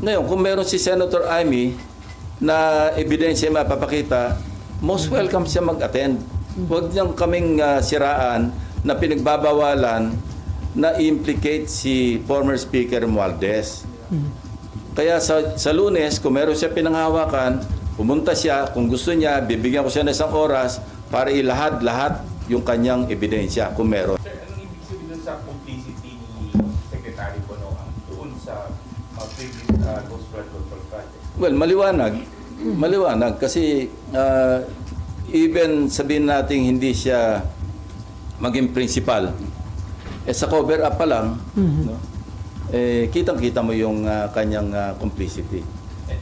Ngayon, kung meron si Senator Amy na ebidensya mapapakita, most welcome siya mag-attend. Huwag niyang kaming siraan na pinagbabawalan na implicate si former Speaker Romualdez. Kaya sa Lunes, kung meron siya pinanghawakan, pumunta siya, kung gusto niya, bibigyan ko siya ng isang oras para ilahad-lahat yung kanyang ebidensya kung meron. Sir, anong ibig sabihin sa complicity ni Secretary Bonoan doon sa previous Coast Flood Control Project? Well, maliwanag. Maliwanag kasi even sabihin natin hindi siya maging principal, sa cover up pa lang, no? Kitang-kita mo yung kanyang complicity.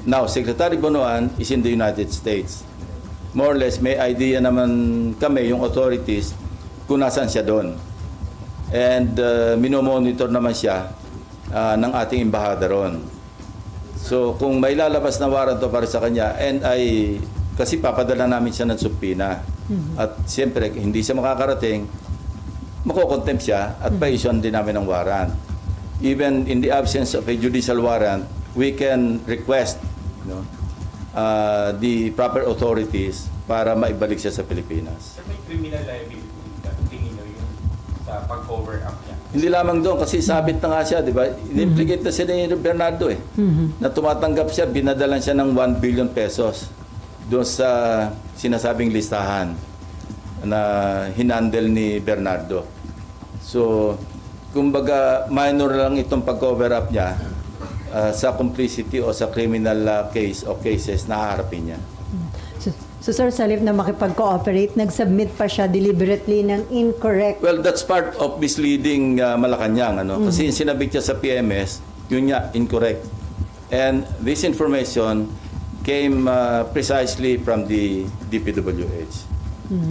Now, Secretary Bonoan is in the United States. More or less, may idea naman kami, yung authorities, kung nasaan siya doon. And minomonitor naman siya ng ating embahada ron. So, kung may lalabas na waranto para sa kanya, kasi papadala namin siya ng subpina. At siyempre, hindi siya makakarating, makokontempt siya at pa-issuean din namin ng warrant. Even in the absence of a judicial warrant, we can request the proper authorities para maibalik siya sa Pilipinas. Sir, may criminal liability na tingin nyo yun sa pag-cover up niya? Hindi lamang doon kasi sabit na nga siya, di ba? In-implicate na si Bernardo na tumatanggap siya, binadalan siya ng 1 billion pesos doon sa sinasabing listahan na hinandle ni Bernardo. So, kumbaga minor lang itong pag-cover up niya sa complicity o sa criminal case o cases na haharapin niya. So sir, sa halip na makipag-cooperate, nag-submit pa siya deliberately ng incorrect. Well, that's part of misleading Malacanang. Kasi yung sinabit niya sa PMS, yun niya, incorrect. And this information came precisely from the DPWH.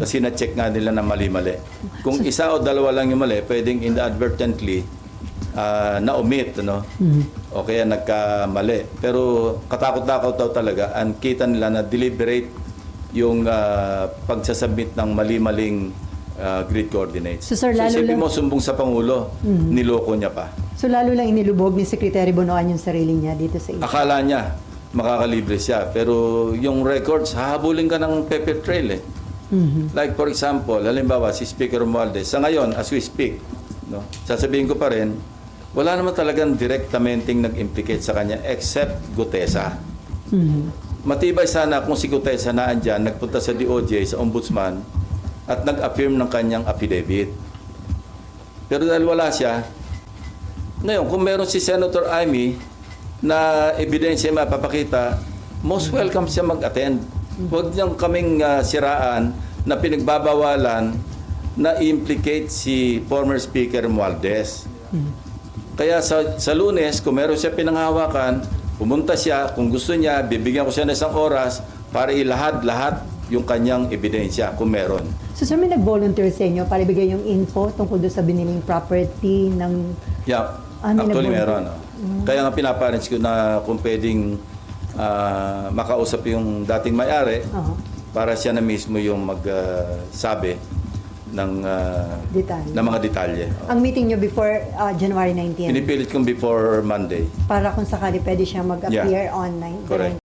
Kasi na-check nga nila na mali-mali. Kung isa o dalawa lang yung mali, pwedeng inadvertently na-omit, o kaya nagkamali. Pero katakot-takot daw talaga, and kita nila na deliberate yung pagsasubmit ng mali-maling grid coordinates. So, sir, lalo isipin lang- mo, sumbong sa Pangulo, niloko niya pa. So lalo lang inilubog ni Secretary Bonoan yung sarili niya dito sa issue. Akala niya makakalibre siya, pero yung records, hahabulin ka ng paper trail eh. Like for example, halimbawa si Speaker Romualdez, sa ngayon, as we speak, sasabihin ko pa rin, wala naman talagang directamente nag-implicate sa kanya except Gutesa. Matibay sana kung si Gutesa na andyan, nagpunta sa DOJ, sa Ombudsman, at nag-affirm ng kanyang affidavit. Pero dahil wala siya, ngayon, kung meron si Senator Amy na ebidensya mapapakita, most welcome siya mag-attend. Huwag niyang kaming siraan na pinagbabawalan na implicate si former Speaker Romualdez. Kaya sa Lunes, kung meron siya pinanghawakan, pumunta siya, kung gusto niya, bibigyan ko siya ng isang oras para ilahad-lahat yung kanyang ebidensya kung meron. So sir, may nag-volunteer sa inyo para ibigay yung info tungkol doon sa biniling property ng... Yeah, may actually nag-volunteer. meron. Kaya nga pinaparents ko na kung pwedeng makausap yung dating may-ari para siya na mismo yung magsabi ng Detalye. mga detalye. Ang meeting nyo before January 19. Pinipilit kong before Monday. Para kung sakali pwede siya mag-appear online. Correct.